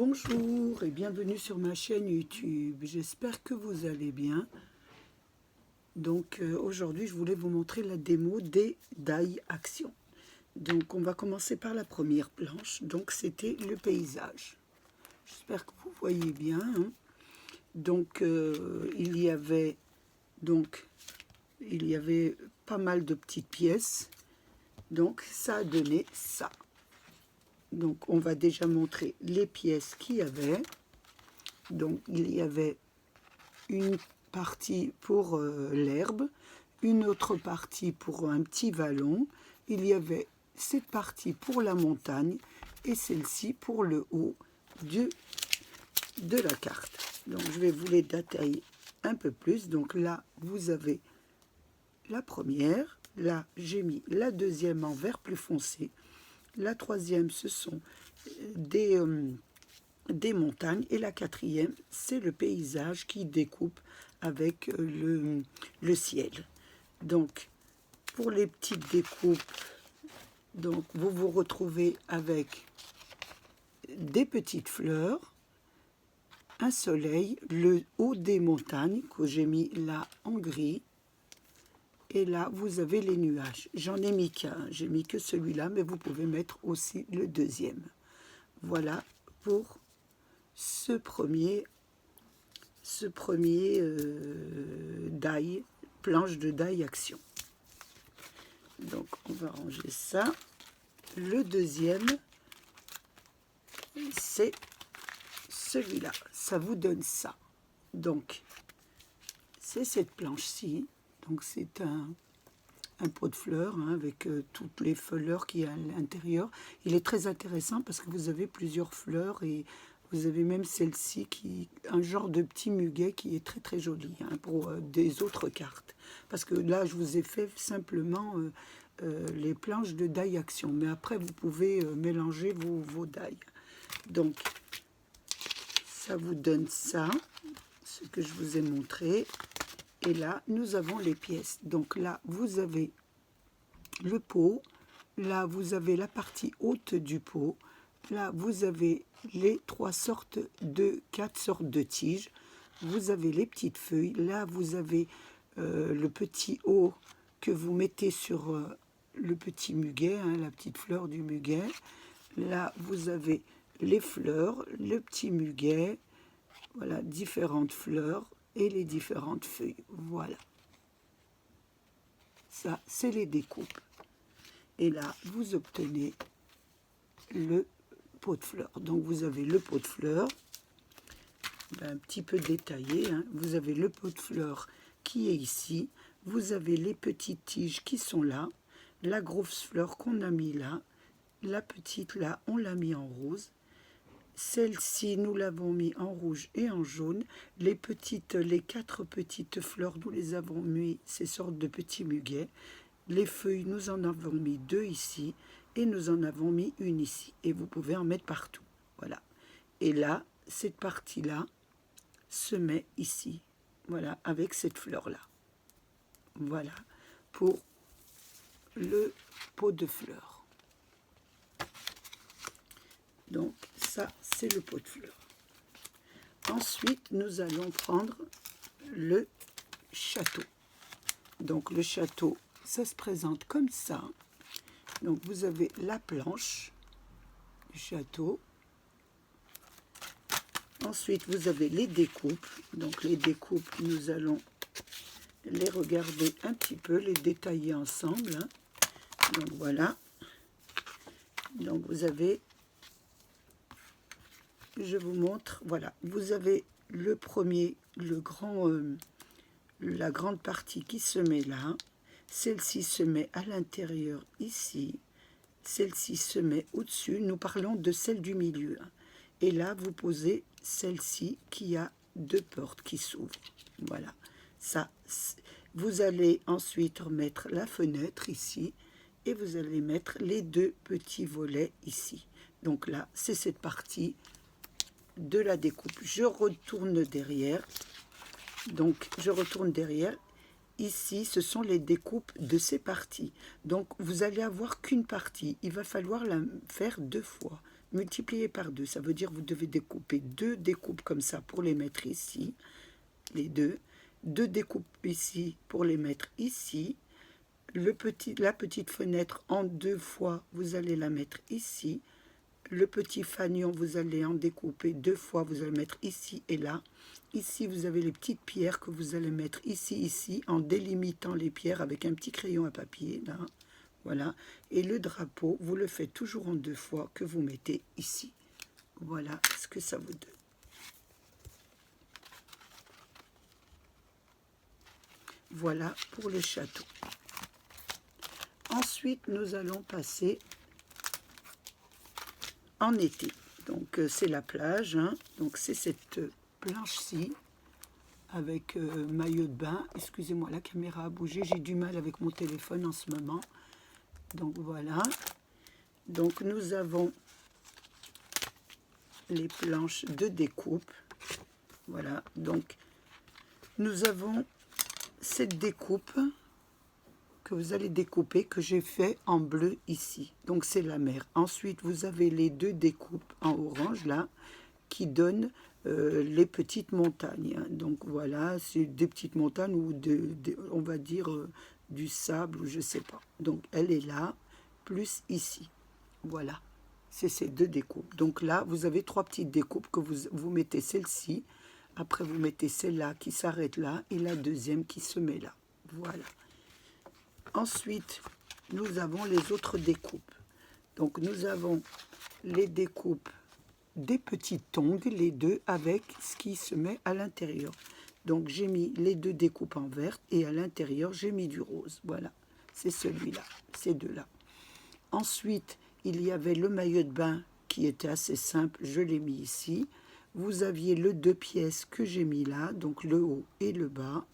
Bonjour et bienvenue sur ma chaîne YouTube. J'espère que vous allez bien. Donc aujourd'hui, je voulais vous montrer la démo des die actions. Donc on va commencer par la première planche. Donc c'était le paysage. J'espère que vous voyez bien. Hein. Donc il y avait pas mal de petites pièces. Donc ça a donné ça. Donc, on va déjà montrer les pièces qu'il y avait. Donc, il y avait une partie pour l'herbe, une autre partie pour un petit vallon. Il y avait cette partie pour la montagne et celle-ci pour le haut de la carte. Donc, je vais vous les détailler un peu plus. Donc là, vous avez la première. Là, j'ai mis la deuxième en vert plus foncé. La troisième, ce sont des montagnes. Et la quatrième, c'est le paysage qui découpe avec le ciel. Donc, pour les petites découpes, donc, vous vous retrouvez avec des petites fleurs, un soleil, le haut des montagnes que j'ai mis là en gris. Et là, vous avez les nuages. J'en ai mis qu'un, j'ai mis que celui-là, mais vous pouvez mettre aussi le deuxième. Voilà pour ce premier die, planche de die action. Donc, on va ranger ça. Le deuxième, c'est celui-là. Ça vous donne ça. Donc, c'est cette planche-ci. Donc c'est un pot de fleurs hein, avec toutes les fleurs qu'il y a à l'intérieur. Il est très intéressant parce que vous avez plusieurs fleurs et vous avez même celle-ci qui un genre de petit muguet qui est très très joli hein, pour des autres cartes. Parce que là je vous ai fait simplement les planches de die action. Mais après vous pouvez mélanger vos die. Donc ça vous donne ça, ce que je vous ai montré. Et là, nous avons les pièces. Donc là, vous avez le pot. Là, vous avez la partie haute du pot. Là, vous avez les quatre sortes de tiges. Vous avez les petites feuilles. Là, vous avez le petit haut que vous mettez sur le petit muguet, hein, la petite fleur du muguet. Là, vous avez les fleurs, le petit muguet. Voilà, différentes fleurs. Et les différentes feuilles, voilà. Ça, c'est les découpes. Et là, vous obtenez le pot de fleurs. Donc, vous avez le pot de fleurs, un petit peu détaillé. Hein. Vous avez le pot de fleurs qui est ici. Vous avez les petites tiges qui sont là. La grosse fleur qu'on a mis là. La petite là, on l'a mis en rose. Celle-ci, nous l'avons mis en rouge et en jaune. Les quatre petites fleurs, nous les avons mis ces sortes de petits muguets. Les feuilles, nous en avons mis 2 ici et nous en avons mis une ici. Et vous pouvez en mettre partout. Voilà. Et là, cette partie-là se met ici. Voilà, avec cette fleur-là. Voilà, pour le pot de fleurs. Donc, ça, c'est le pot de fleurs. Ensuite, nous allons prendre le château. Donc, le château, ça se présente comme ça. Donc, vous avez la planche du château. Ensuite, vous avez les découpes. Donc, les découpes, nous allons les regarder un petit peu, les détailler ensemble. Hein. Donc, voilà. Donc, vous avez... Je vous montre, voilà, vous avez le premier, la grande partie qui se met là, celle-ci se met à l'intérieur ici, celle-ci se met au-dessus, nous parlons de celle du milieu, et là vous posez celle-ci qui a 2 portes qui s'ouvrent, voilà, ça, vous allez ensuite remettre la fenêtre ici, et vous allez mettre les 2 petits volets ici, donc là c'est cette partie de la découpe. Je retourne derrière. Donc, je retourne derrière. Ici, ce sont les découpes de ces parties. Donc, vous allez avoir qu'une partie. Il va falloir la faire 2 fois. multiplié par 2. Ça veut dire que vous devez découper 2 découpes comme ça pour les mettre ici, les deux. 2 découpes ici pour les mettre ici. La petite fenêtre en 2 fois, vous allez la mettre ici. Le petit fanion, vous allez en découper 2 fois, vous allez mettre ici et là. Ici, vous avez les petites pierres que vous allez mettre ici, ici, en délimitant les pierres avec un petit crayon à papier, là. Voilà. Et le drapeau, vous le faites toujours en 2 fois que vous mettez ici. Voilà ce que ça vous donne. Voilà pour le château. Ensuite, nous allons passer en été. Donc, c'est la plage. Hein. Donc, c'est cette planche-ci avec maillot de bain. Excusez-moi, la caméra a bougé. J'ai du mal avec mon téléphone en ce moment. Donc, voilà. Donc, nous avons les planches de découpe. Voilà. Donc, nous avons cette découpe que vous allez découper, que j'ai fait en bleu ici. Donc, c'est la mer. Ensuite, vous avez les 2 découpes en orange, là, qui donnent les petites montagnes. Donc, voilà, c'est des petites montagnes ou, on va dire, du sable ou je sais pas. Donc, elle est là, plus ici. Voilà, c'est ces 2 découpes. Donc là, vous avez 3 petites découpes que vous mettez celle-ci. Après, vous mettez celle-là qui s'arrête là et la deuxième qui se met là. Voilà. Ensuite, nous avons les autres découpes. Donc, nous avons les découpes des petites tongs, les 2 avec ce qui se met à l'intérieur. Donc, j'ai mis les 2 découpes en vert et à l'intérieur, j'ai mis du rose. Voilà, c'est celui-là, ces 2-là. Ensuite, il y avait le maillot de bain qui était assez simple, je l'ai mis ici. Vous aviez le 2 pièces que j'ai mis là, donc le haut et le bas.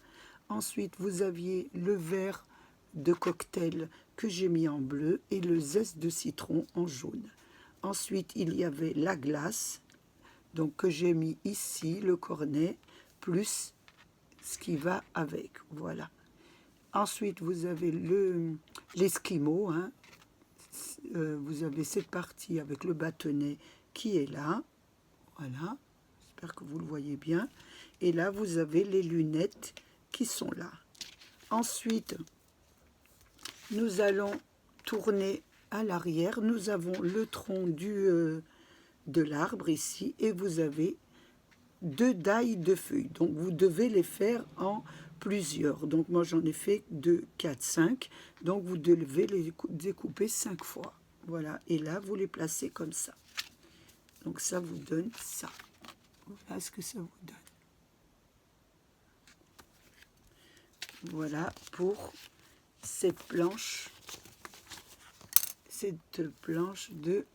Ensuite, vous aviez le verre de cocktail que j'ai mis en bleu et le zeste de citron en jaune. Ensuite, il y avait la glace, donc que j'ai mis ici, le cornet, plus ce qui va avec. Voilà. Ensuite, vous avez l'esquimau, hein. Vous avez cette partie avec le bâtonnet qui est là. Voilà. J'espère que vous le voyez bien. Et là, vous avez les lunettes qui sont là. Ensuite, nous allons tourner à l'arrière. Nous avons le tronc de l'arbre ici et vous avez 2 dailles de feuilles. Donc, vous devez les faire en plusieurs. Donc, moi, j'en ai fait 2, 4, 5. Donc, vous devez les découper 5 fois. Voilà. Et là, vous les placez comme ça. Donc, ça vous donne ça. Voilà ce que ça vous donne. Voilà pour cette planche de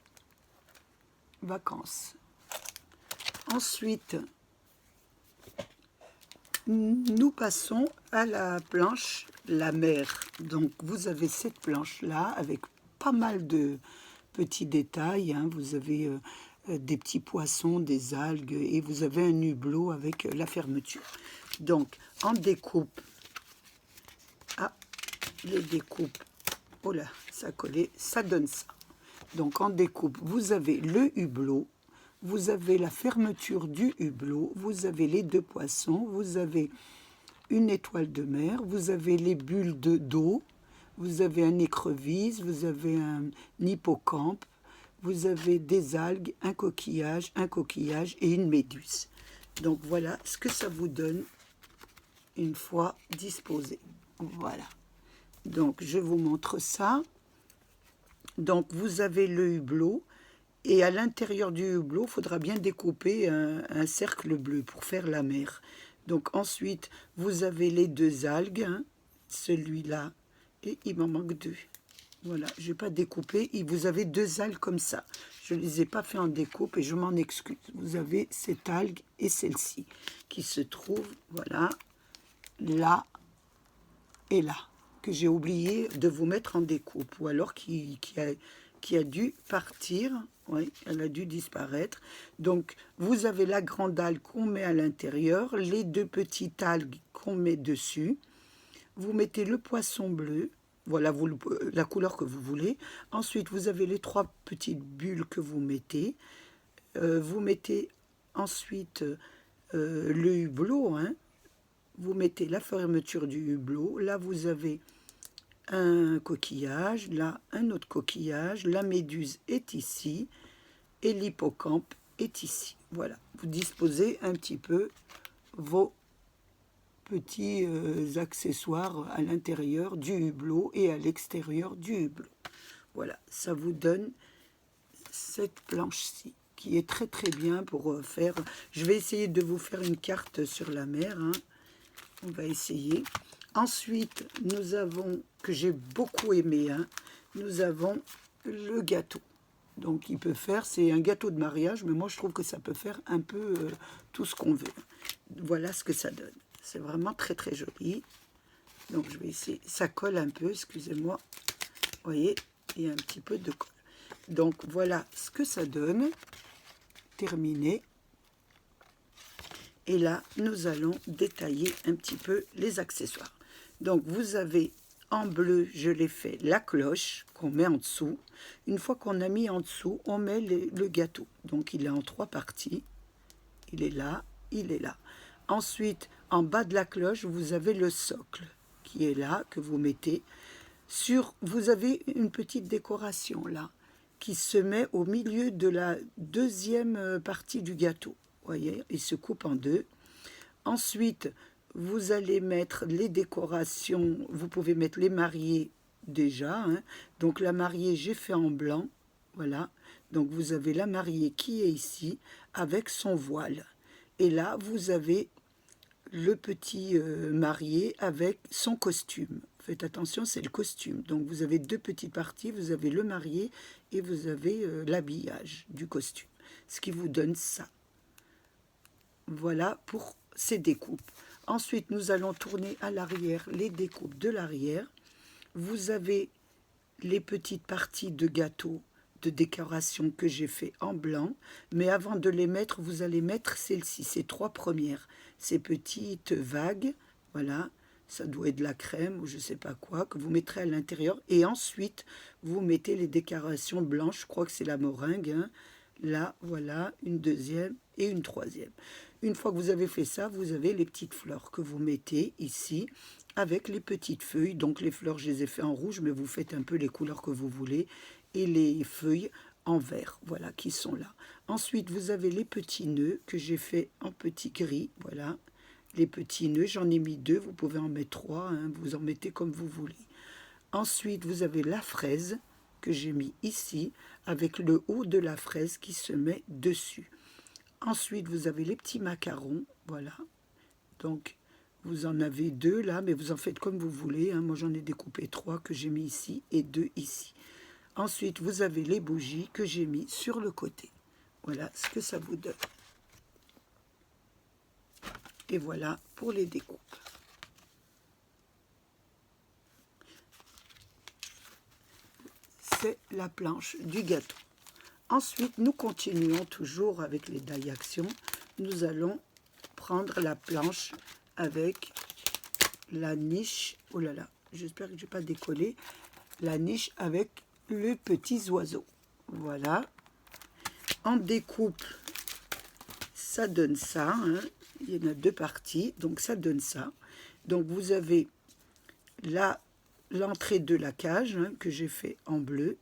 vacances. Ensuite, nous passons à la planche la mer. Donc, vous avez cette planche-là avec pas mal de petits détails. Hein. Vous avez des petits poissons, des algues et vous avez un hublot avec la fermeture. Donc, en découpe, les découpes, oh là, ça a collé, ça donne ça. Donc, en découpe, vous avez le hublot, vous avez la fermeture du hublot, vous avez les 2 poissons, vous avez une étoile de mer, vous avez les bulles d'eau, vous avez un écrevisse, vous avez un hippocampe, vous avez des algues, un coquillage et une méduse. Donc, voilà ce que ça vous donne une fois disposé. Voilà. Donc, je vous montre ça. Donc, vous avez le hublot. Et à l'intérieur du hublot, il faudra bien découper un cercle bleu pour faire la mer. Donc, ensuite, vous avez les 2 algues. Hein, celui-là. Et il m'en manque 2. Voilà, je n'ai pas découpé. Et vous avez 2 algues comme ça. Je ne les ai pas fait en découpe et je m'en excuse. Vous avez cette algue et celle-ci qui se trouvent, voilà, là et là, que j'ai oublié de vous mettre en découpe, ou alors qui a dû partir, oui, elle a dû disparaître. Donc, vous avez la grande algue qu'on met à l'intérieur, les 2 petites algues qu'on met dessus, vous mettez le poisson bleu, Voilà la couleur que vous voulez. Ensuite, vous avez les 3 petites bulles que vous mettez. Vous mettez ensuite le hublot, hein. Vous mettez la fermeture du hublot. Là, vous avez un coquillage, là, un autre coquillage. La méduse est ici et l'hippocampe est ici. Voilà, vous disposez un petit peu vos petits accessoires à l'intérieur du hublot et à l'extérieur du hublot. Voilà, ça vous donne cette planche-ci qui est très très bien pour faire. Je vais essayer de vous faire une carte sur la mer, hein. On va essayer. Ensuite, nous avons, que j'ai beaucoup aimé, hein, nous avons le gâteau. Donc il peut faire, c'est un gâteau de mariage, mais moi je trouve que ça peut faire un peu tout ce qu'on veut. Voilà ce que ça donne. C'est vraiment très très joli. Donc je vais essayer, ça colle un peu, excusez-moi. Vous voyez, il y a un petit peu de colle. Donc voilà ce que ça donne. Terminé. Et là, nous allons détailler un petit peu les accessoires. Donc vous avez en bleu, je l'ai fait, la cloche qu'on met en dessous. Une fois qu'on a mis en dessous, on met le gâteau. Donc il est en 3 parties. Il est là, il est là. Ensuite, en bas de la cloche, vous avez le socle qui est là, que vous mettez. Vous avez une petite décoration là, qui se met au milieu de la deuxième partie du gâteau. Vous voyez, il se coupe en 2. Ensuite, vous allez mettre les décorations. Vous pouvez mettre les mariés déjà, hein. Donc la mariée, j'ai fait en blanc. Voilà. Donc vous avez la mariée qui est ici avec son voile. Et là, vous avez le petit marié avec son costume. Faites attention, c'est le costume. Donc vous avez 2 petites parties. Vous avez le marié et vous avez l'habillage du costume. Ce qui vous donne ça. Voilà pour ces découpes. Ensuite, nous allons tourner à l'arrière les découpes de l'arrière. Vous avez les petites parties de gâteau de décoration que j'ai fait en blanc. Mais avant de les mettre, vous allez mettre celles-ci, ces 3 premières. Ces petites vagues, voilà. Ça doit être de la crème ou je ne sais pas quoi, que vous mettrez à l'intérieur. Et ensuite, vous mettez les décorations blanches. Je crois que c'est la meringue, hein. Là, voilà, une deuxième et une troisième. Une fois que vous avez fait ça, vous avez les petites fleurs que vous mettez ici avec les petites feuilles. Donc les fleurs, je les ai fait en rouge, mais vous faites un peu les couleurs que vous voulez. Et les feuilles en vert, voilà, qui sont là. Ensuite, vous avez les petits nœuds que j'ai fait en petit gris, voilà. Les petits nœuds, j'en ai mis 2, vous pouvez en mettre 3, hein, vous en mettez comme vous voulez. Ensuite, vous avez la fraise que j'ai mis ici, avec le haut de la fraise qui se met dessus. Ensuite, vous avez les petits macarons, voilà. Donc, vous en avez 2 là, mais vous en faites comme vous voulez, hein. Moi, j'en ai découpé 3 que j'ai mis ici et 2 ici. Ensuite, vous avez les bougies que j'ai mis sur le côté. Voilà ce que ça vous donne. Et voilà pour les découpes. C'est la planche du gâteau. Ensuite, nous continuons toujours avec les die actions. Nous allons prendre la planche avec la niche. Oh là là, j'espère que je n'ai pas décollé. La niche avec les petits oiseaux. Voilà. En découpe, ça donne ça, hein. Il y en a 2 parties, donc ça donne ça. Donc vous avez là l'entrée de la cage, hein, que j'ai fait en bleu.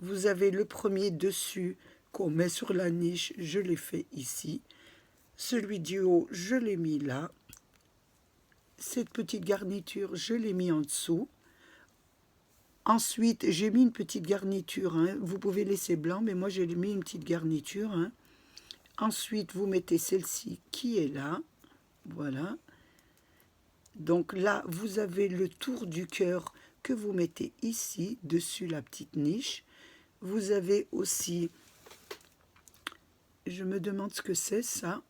Vous avez le premier dessus qu'on met sur la niche, je l'ai fait ici. Celui du haut, je l'ai mis là. Cette petite garniture, je l'ai mis en dessous. Ensuite, j'ai mis une petite garniture, hein. Vous pouvez laisser blanc, mais moi j'ai mis une petite garniture, hein. Ensuite, vous mettez celle-ci qui est là. Voilà. Donc là, vous avez le tour du cœur que vous mettez ici, dessus la petite niche. Vous avez aussi, je me demande ce que c'est ça.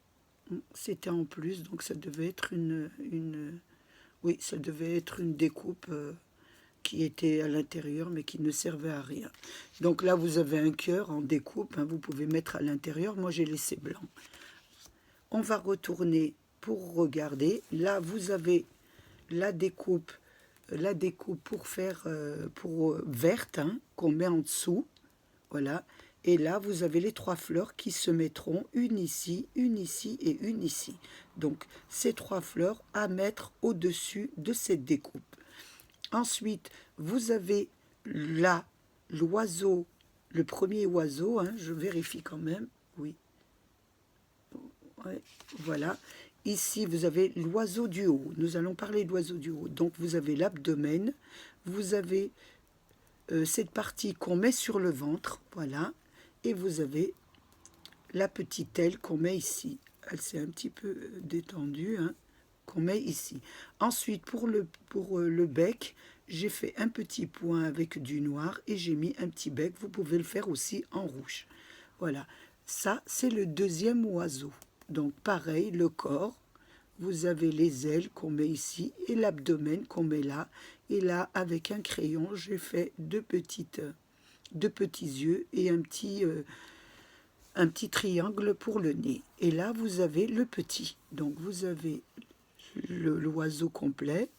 C'était en plus, donc ça devait être oui, ça devait être une découpe qui était à l'intérieur, mais qui ne servait à rien. Donc là, vous avez un cœur en découpe, hein, vous pouvez mettre à l'intérieur. Moi, j'ai laissé blanc. On va retourner pour regarder. Là, vous avez la découpe la découpe pour faire verte, hein, qu'on met en dessous. Voilà. Et là, vous avez les 3 fleurs qui se mettront, une ici et une ici. Donc, ces 3 fleurs à mettre au-dessus de cette découpe. Ensuite, vous avez là l'oiseau, le premier oiseau, hein, je vérifie quand même, oui. Ouais, voilà. Ici, vous avez l'oiseau du haut. Nous allons parler de l'oiseau du haut. Donc, vous avez l'abdomen, vous avez cette partie qu'on met sur le ventre, voilà, et vous avez la petite aile qu'on met ici. Elle s'est un petit peu détendue, hein, qu'on met ici. Ensuite, pour le bec, j'ai fait un petit point avec du noir et j'ai mis un petit bec. Vous pouvez le faire aussi en rouge. Voilà, ça, c'est le deuxième oiseau. Donc, pareil, le corps. Vous avez les ailes qu'on met ici et l'abdomen qu'on met là. Et là, avec un crayon, j'ai fait deux petits yeux et un petit triangle pour le nez. Et là, vous avez le petit. Donc, vous avez l'oiseau complet.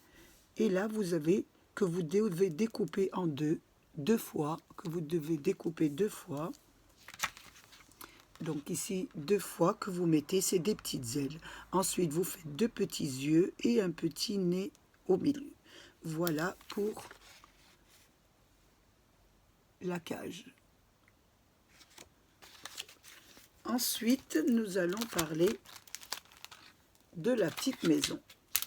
Et là, vous avez que vous devez découper en deux fois, que vous devez découper 2 fois. Donc ici, 2 fois que vous mettez, c'est des petites ailes. Ensuite, vous faites 2 petits yeux et un petit nez au milieu. Voilà pour la cage. Ensuite, nous allons parler de la petite maison.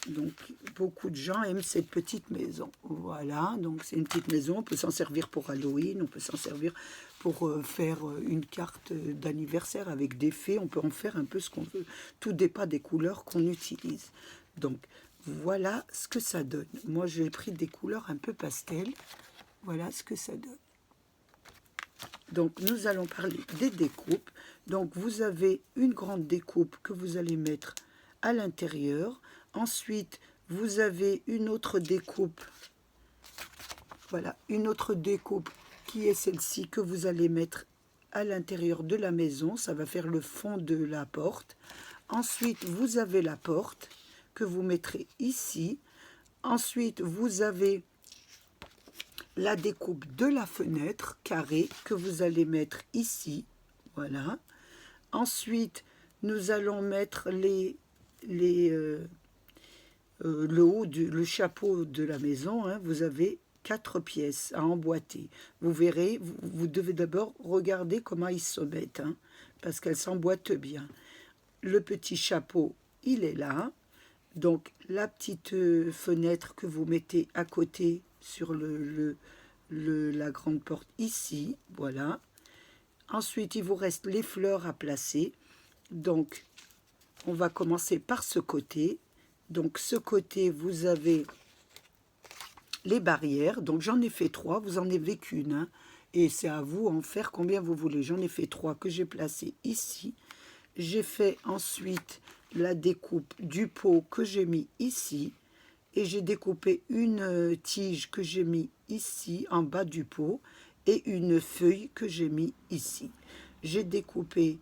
Donc, beaucoup de gens aiment cette petite maison. Voilà, donc c'est une petite maison. On peut s'en servir pour Halloween, on peut s'en servir pour faire une carte d'anniversaire avec des fées. On peut en faire un peu ce qu'on veut. Tout dépend des couleurs qu'on utilise. Donc, voilà ce que ça donne. Moi, j'ai pris des couleurs un peu pastel. Voilà ce que ça donne. Donc, nous allons parler des découpes. Donc, vous avez une grande découpe que vous allez mettre à l'intérieur. Ensuite, vous avez une autre découpe. Voilà, une autre découpe qui est celle-ci que vous allez mettre à l'intérieur de la maison. Ça va faire le fond de la porte. Ensuite, vous avez la porte que vous mettrez ici. Ensuite, vous avez la découpe de la fenêtre carrée que vous allez mettre ici. Voilà. Ensuite, nous allons mettre le haut, le chapeau de la maison. Hein. Vous avez 4 pièces à emboîter. Vous verrez, vous devez d'abord regarder comment ils se mettent, hein, parce qu'elles s'emboîtent bien. Le petit chapeau, il est là. Donc, la petite fenêtre que vous mettez à côté sur la grande porte ici, voilà. Ensuite, il vous reste les fleurs à placer. Donc, on va commencer par ce côté. Donc, ce côté, vous avez les barrières. Donc, j'en ai fait 3. Vous en avez qu'une. Hein, et c'est à vous en faire combien vous voulez. J'en ai fait 3 que j'ai placé ici. J'ai fait ensuite la découpe du pot que j'ai mis ici. Et j'ai découpé une tige que j'ai mis ici, en bas du pot. Et une feuille que j'ai mis ici. J'ai découpé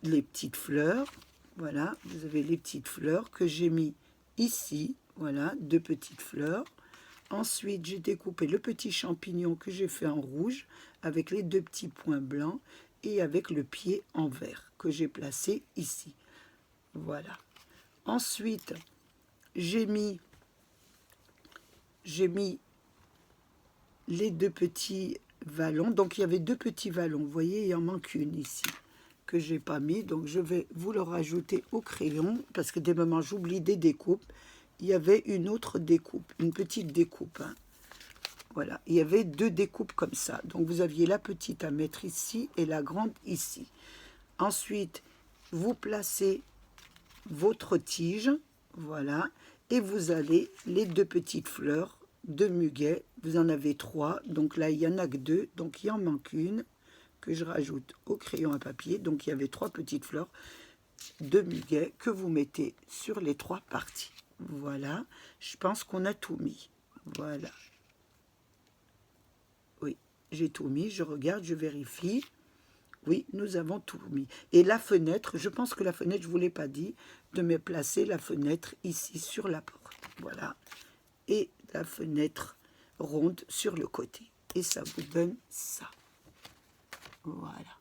les petites fleurs. Voilà, vous avez les petites fleurs que j'ai mis ici. Voilà, 2 petites fleurs. Ensuite, j'ai découpé le petit champignon que j'ai fait en rouge avec les 2 petits points blancs et avec le pied en vert que j'ai placé ici. Voilà. Ensuite, j'ai mis les 2 petits vallons. Donc, il y avait 2 petits vallons. Vous voyez, il en manque une ici que j'ai pas mis. Donc, je vais vous le rajouter au crayon parce que des moments, j'oublie des découpes. Il y avait une autre découpe, une petite découpe. Hein. Voilà, il y avait 2 découpes comme ça. Donc, vous aviez la petite à mettre ici et la grande ici. Ensuite, vous placez votre tige, voilà, et vous allez les 2 petites fleurs de muguet. Vous en avez 3, donc là, il n'y en a que 2, donc il en manque une que je rajoute au crayon à papier. Donc, il y avait 3 petites fleurs de muguet que vous mettez sur les 3 parties. Voilà, je pense qu'on a tout mis. Voilà. Oui, j'ai tout mis, je regarde, je vérifie. Oui, nous avons tout mis. Et la fenêtre, je pense que la fenêtre, je ne vous l'ai pas dit, de me placer la fenêtre ici sur la porte. Voilà. Et la fenêtre ronde sur le côté. Et ça vous donne ça. Voilà.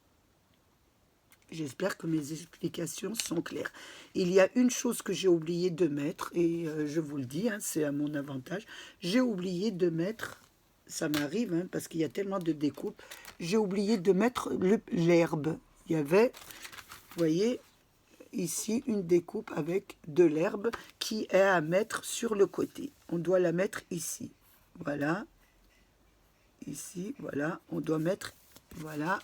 J'espère que mes explications sont claires. Il y a une chose que j'ai oublié de mettre, et je vous le dis, hein, c'est à mon avantage. J'ai oublié de mettre, ça m'arrive, hein, parce qu'il y a tellement de découpes, j'ai oublié de mettre l'herbe. Il y avait, vous voyez, ici une découpe avec de l'herbe qui est à mettre sur le côté. On doit la mettre ici. Voilà. Ici, voilà. On doit mettre, voilà.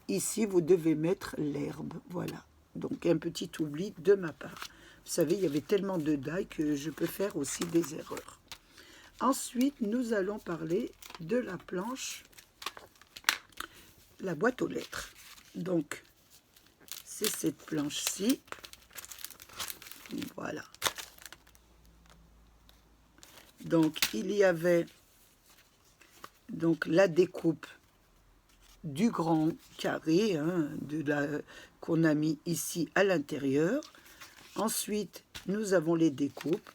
Ici, vous devez mettre l'herbe. Voilà. Donc, un petit oubli de ma part. Vous savez, il y avait tellement de die que je peux faire aussi des erreurs. Ensuite, nous allons parler de la planche, la boîte aux lettres. Donc, c'est cette planche-ci. Voilà. Donc, il y avait donc la découpe du grand carré, hein, qu'on a mis ici à l'intérieur. Ensuite, nous avons les découpes.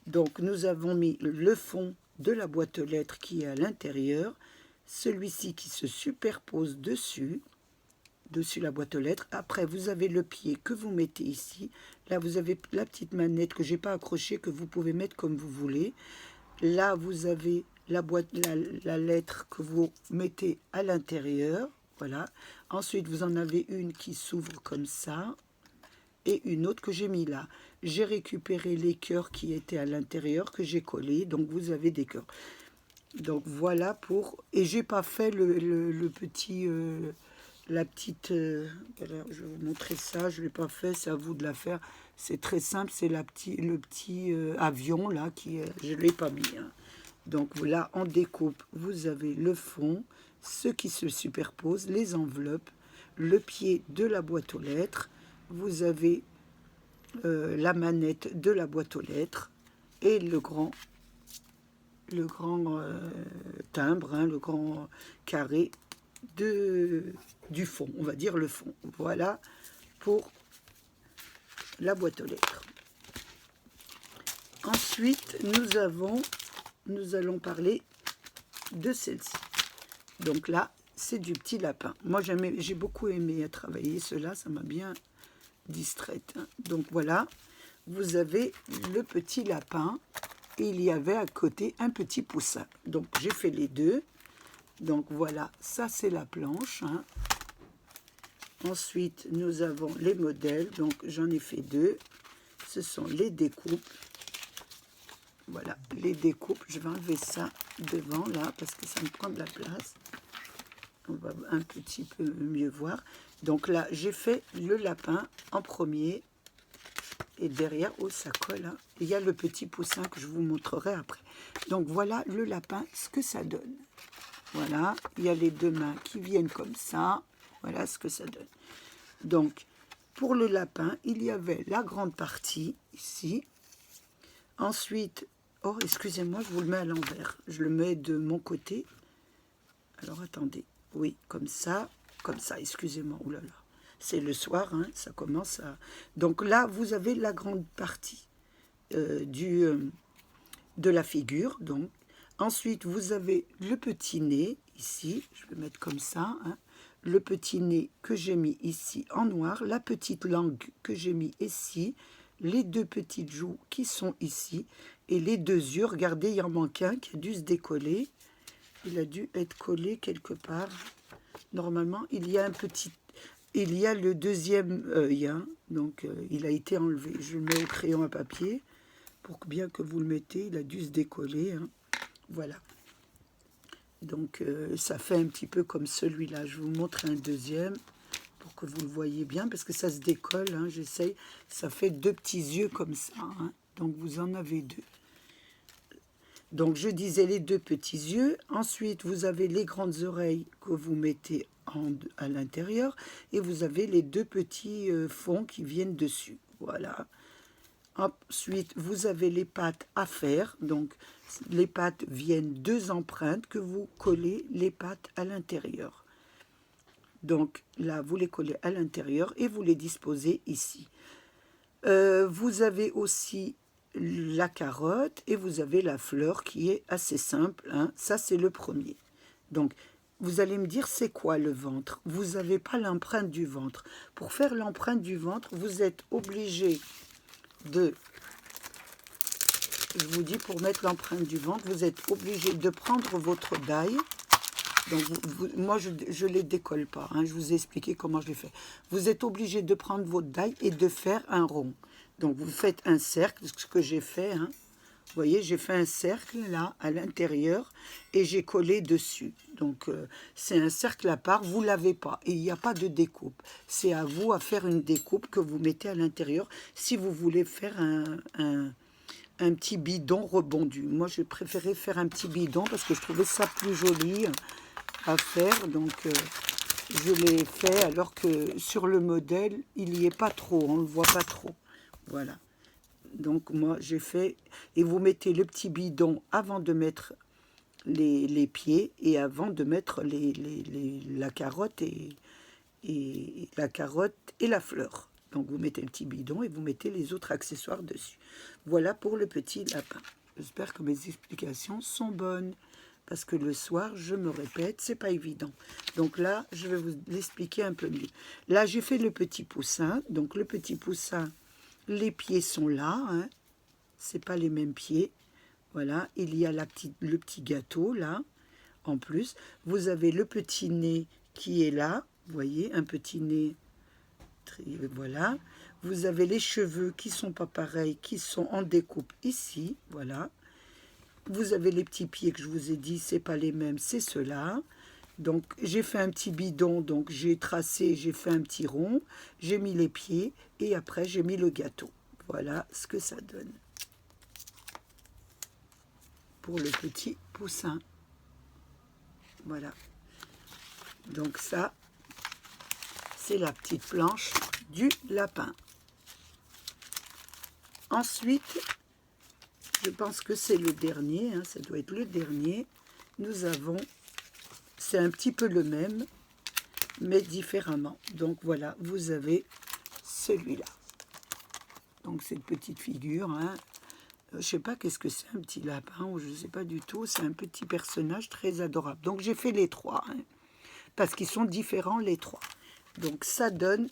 Donc, nous avons mis le fond de la boîte aux lettres qui est à l'intérieur, celui-ci qui se superpose dessus la boîte aux lettres. Après, vous avez le pied que vous mettez ici. Là, vous avez la petite manette que j'ai pas accrochée, que vous pouvez mettre comme vous voulez. Là, vous avez la lettre que vous mettez à l'intérieur. Voilà. Ensuite, vous en avez une qui s'ouvre comme ça et une autre que j'ai mis là. J'ai récupéré les cœurs qui étaient à l'intérieur que j'ai collés. Donc, vous avez des cœurs. Donc, voilà pour... Et j'ai pas fait le petit... la petite... voilà, je vais vous montrer ça. Je ne l'ai pas fait, c'est à vous de la faire. C'est très simple, c'est le petit avion là qui... je ne l'ai pas mis. Hein. Donc là, en découpe, vous avez le fond, ce qui se superpose, les enveloppes, le pied de la boîte aux lettres. Vous avez la manette de la boîte aux lettres et le grand timbre, hein, le grand carré du fond, on va dire le fond. Voilà pour la boîte aux lettres. Ensuite, nous allons parler de celle-ci. Donc là, c'est du petit lapin. Moi, j'ai beaucoup aimé travailler cela, ça m'a bien distraite. Donc voilà, vous avez le petit lapin et il y avait à côté un petit poussin. Donc j'ai fait les deux. Donc voilà, ça c'est la planche. Hein. Ensuite, nous avons les modèles. Donc j'en ai fait deux. Ce sont les découpes. Voilà, les découpes. Je vais enlever ça devant là parce que ça me prend de la place. On va un petit peu mieux voir. Donc là, j'ai fait le lapin en premier. Et derrière, oh, ça colle. Hein. Il y a le petit poussin que je vous montrerai après. Donc voilà le lapin, ce que ça donne. Voilà, il y a les deux mains qui viennent comme ça. Voilà ce que ça donne. Donc, pour le lapin, il y avait la grande partie ici. Ensuite, oh, excusez-moi, je vous le mets à l'envers. Je le mets de mon côté. Alors, attendez. Oui, comme ça, excusez-moi. Ouh là là. C'est le soir, hein, ça commence à... Donc là, vous avez la grande partie de la figure. Donc. Ensuite, vous avez le petit nez, ici. Je vais mettre comme ça. Hein, le petit nez que j'ai mis ici en noir. La petite langue que j'ai mis ici. Les deux petites joues qui sont ici. Et les deux yeux. Regardez, il en manque un qui a dû se décoller. Il a dû être collé quelque part. Normalement, il y a le deuxième œil, hein, donc il a été enlevé. Je le mets au crayon à papier pour que bien que vous le mettez, il a dû se décoller. Hein. Voilà. Donc ça fait un petit peu comme celui-là. Je vous montre un deuxième pour que vous le voyez bien parce que ça se décolle. Hein, j'essaye. Ça fait deux petits yeux comme ça. Hein, donc vous en avez deux. Donc je disais les deux petits yeux. Ensuite vous avez les grandes oreilles que vous mettez à l'intérieur et vous avez les deux petits fonds qui viennent dessus. Voilà. Ensuite vous avez les pattes à faire. Donc les pattes viennent deux empreintes que vous collez les pattes à l'intérieur. Donc là vous les collez à l'intérieur et vous les disposez ici. Vous avez aussi la carotte et vous avez la fleur qui est assez simple, hein. Ça, c'est le premier. Donc, vous allez me dire, c'est quoi le ventre? Vous n'avez pas l'empreinte du ventre. Pour faire l'empreinte du ventre, vous êtes obligé de... Je vous dis, pour mettre l'empreinte du ventre, vous êtes obligé de prendre votre die. Donc, moi, je ne les décolle pas, hein. Je vous ai expliqué comment je l'ai fait. Vous êtes obligé de prendre votre die et de faire un rond. Donc, vous faites un cercle, ce que j'ai fait, hein. Vous voyez, j'ai fait un cercle là, à l'intérieur, et j'ai collé dessus. Donc, c'est un cercle à part, vous ne l'avez pas. Et il n'y a pas de découpe. C'est à vous à faire une découpe que vous mettez à l'intérieur si vous voulez faire un petit bidon rebondu. Moi, j'ai préféré faire un petit bidon parce que je trouvais ça plus joli à faire. Donc, je l'ai fait alors que sur le modèle, il n'y est pas trop. On ne le voit pas trop. Voilà. Donc, moi, j'ai fait... Et vous mettez le petit bidon avant de mettre les pieds et avant de mettre la carotte et la carotte et la fleur. Donc, vous mettez le petit bidon et vous mettez les autres accessoires dessus. Voilà pour le petit lapin. J'espère que mes explications sont bonnes. Parce que le soir, je me répète, c'est pas évident. Donc là, je vais vous l'expliquer un peu mieux. Là, j'ai fait le petit poussin. Donc, le petit poussin, les pieds sont là. Hein. C'est pas les mêmes pieds. Voilà. Il y a le petit gâteau, là, en plus. Vous avez le petit nez qui est là. Vous voyez, un petit nez. Voilà. Vous avez les cheveux qui sont pas pareils, qui sont en découpe ici. Voilà. Vous avez les petits pieds que je vous ai dit, c'est pas les mêmes, c'est ceux-là. Donc, j'ai fait un petit bidon, donc j'ai tracé, j'ai fait un petit rond, j'ai mis les pieds, et après, j'ai mis le gâteau. Voilà ce que ça donne. Pour le petit poussin. Voilà. Donc ça, c'est la petite planche du lapin. Ensuite... Je pense que c'est le dernier, hein, ça doit être le dernier. Nous avons, c'est un petit peu le même, mais différemment. Donc voilà, vous avez celui-là. Donc cette petite figure, hein. Je ne sais pas qu'est-ce que c'est, un petit lapin, ou je ne sais pas du tout. C'est un petit personnage très adorable. Donc j'ai fait les trois, hein, parce qu'ils sont différents les trois. Donc ça donne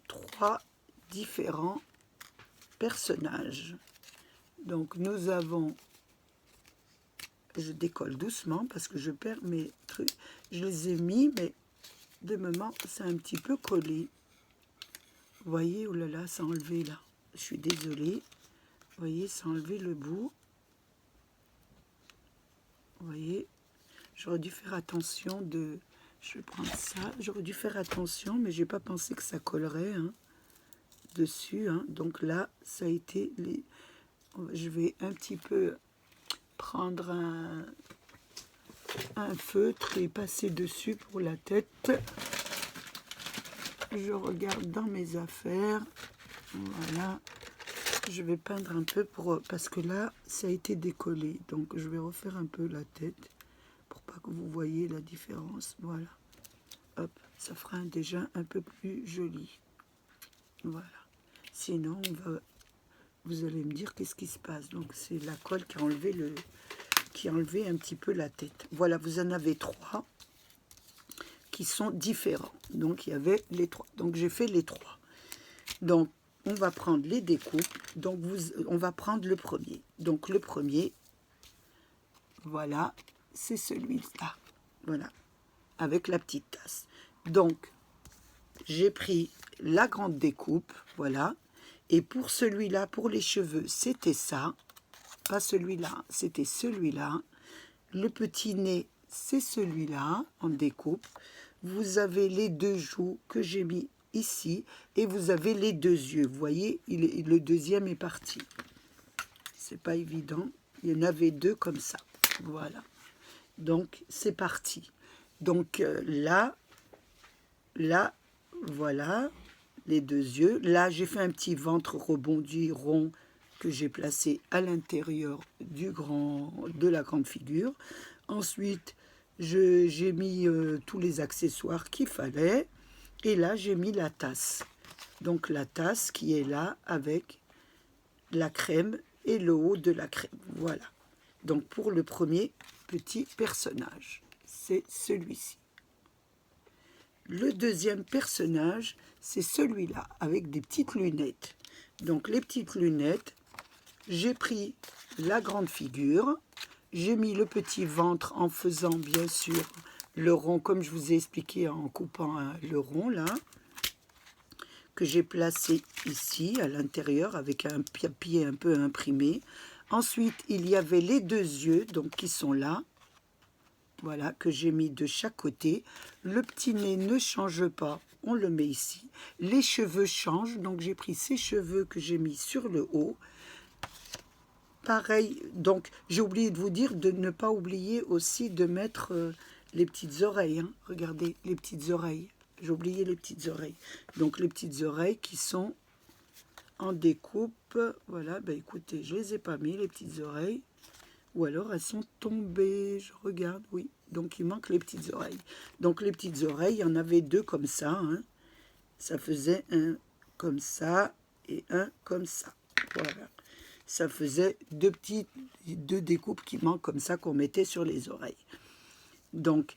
trois différents personnages. Donc, nous avons... Je décolle doucement parce que je perds mes trucs. Je les ai mis, mais de moment, c'est un petit peu collé. Vous voyez, oh là là, ça a enlevé là. Je suis désolée. Vous voyez, ça a enlevé le bout. Vous voyez, j'aurais dû faire attention de... Je vais prendre ça. J'aurais dû faire attention, mais je n'ai pas pensé que ça collerait, hein, dessus. Hein. Donc là, ça a été... Je vais un petit peu prendre un feutre et passer dessus pour la tête. Je regarde dans mes affaires. Voilà. Je vais peindre un peu parce que là, ça a été décollé. Donc, je vais refaire un peu la tête pour pas que vous voyez la différence. Voilà. Hop, ça fera déjà un peu plus joli. Voilà. Sinon, vous allez me dire qu'est-ce qui se passe. Donc, c'est la colle qui a enlevé un petit peu la tête. Voilà, vous en avez trois qui sont différents. Donc, il y avait les trois. Donc, j'ai fait les trois. Donc, on va prendre les découpes. Donc, on va prendre le premier. Donc, le premier, voilà, c'est celui-là. Voilà, avec la petite tasse. Donc, j'ai pris la grande découpe, voilà. Et pour celui-là, pour les cheveux, c'était ça. Pas celui-là, c'était celui-là. Le petit nez, c'est celui-là, en découpe. Vous avez les deux joues que j'ai mis ici. Et vous avez les deux yeux. Vous voyez, le deuxième est parti. C'est pas évident. Il y en avait deux comme ça. Voilà. Donc, c'est parti. Donc, là, voilà. Les deux yeux. Là, j'ai fait un petit ventre rebondi rond que j'ai placé à l'intérieur de la grande figure. Ensuite, j'ai mis tous les accessoires qu'il fallait. Et là, j'ai mis la tasse. Donc, la tasse qui est là avec la crème et le haut de la crème. Voilà. Donc pour le premier petit personnage, c'est celui-ci. Le deuxième personnage, c'est celui-là, avec des petites lunettes. Donc les petites lunettes, j'ai pris la grande figure, j'ai mis le petit ventre en faisant bien sûr le rond, comme je vous ai expliqué en coupant le rond là, que j'ai placé ici à l'intérieur avec un papier un peu imprimé. Ensuite, il y avait les deux yeux, donc qui sont là. Voilà, que j'ai mis de chaque côté. Le petit nez ne change pas, on le met ici. Les cheveux changent, donc j'ai pris ces cheveux que j'ai mis sur le haut. Pareil, donc j'ai oublié de vous dire de ne pas oublier aussi de mettre les petites oreilles. Hein. Regardez, les petites oreilles. J'ai oublié les petites oreilles. Donc les petites oreilles qui sont en découpe. Voilà, ben écoutez, je les ai pas mis, les petites oreilles. Ou alors elles sont tombées, je regarde, oui. Donc il manque les petites oreilles. Donc les petites oreilles, il y en avait deux comme ça. Hein. Ça faisait un comme ça et un comme ça. Voilà. Ça faisait deux découpes qui manquent comme ça qu'on mettait sur les oreilles. Donc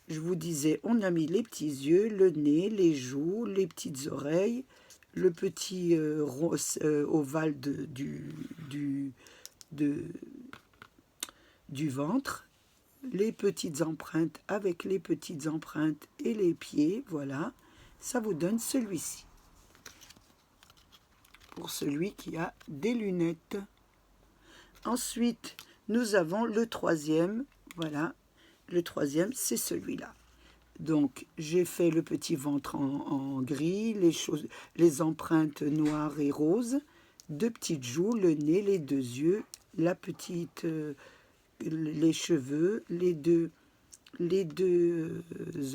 je vous disais, on a mis les petits yeux, le nez, les joues, les petites oreilles, le petit ovale du ventre, les petites empreintes avec les petites empreintes et les pieds, voilà, ça vous donne celui-ci. Pour celui qui a des lunettes. Ensuite, nous avons le troisième, voilà, le troisième, c'est celui-là. Donc, j'ai fait le petit ventre en gris, les empreintes noires et roses, deux petites joues, le nez, les deux yeux, la petite... les cheveux, les deux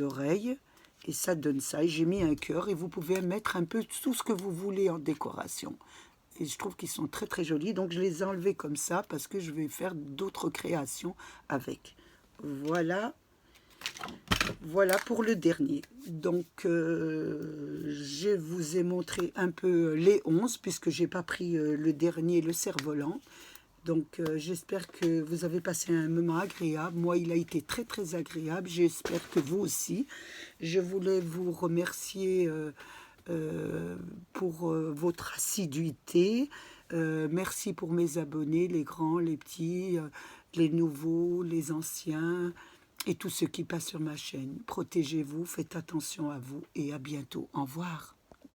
oreilles, et ça donne ça. Et j'ai mis un cœur, et vous pouvez mettre un peu tout ce que vous voulez en décoration. Et je trouve qu'ils sont très très jolis, donc je les ai enlevés comme ça, parce que je vais faire d'autres créations avec. Voilà. Voilà pour le dernier. Donc, je vous ai montré un peu les 11, puisque j'ai pas pris le dernier, le cerf-volant. Donc, j'espère que vous avez passé un moment agréable. Moi, il a été très, très agréable. J'espère que vous aussi. Je voulais vous remercier pour votre assiduité. Merci pour mes abonnés, les grands, les petits, les nouveaux, les anciens et tous ceux qui passent sur ma chaîne. Protégez-vous, faites attention à vous et à bientôt. Au revoir.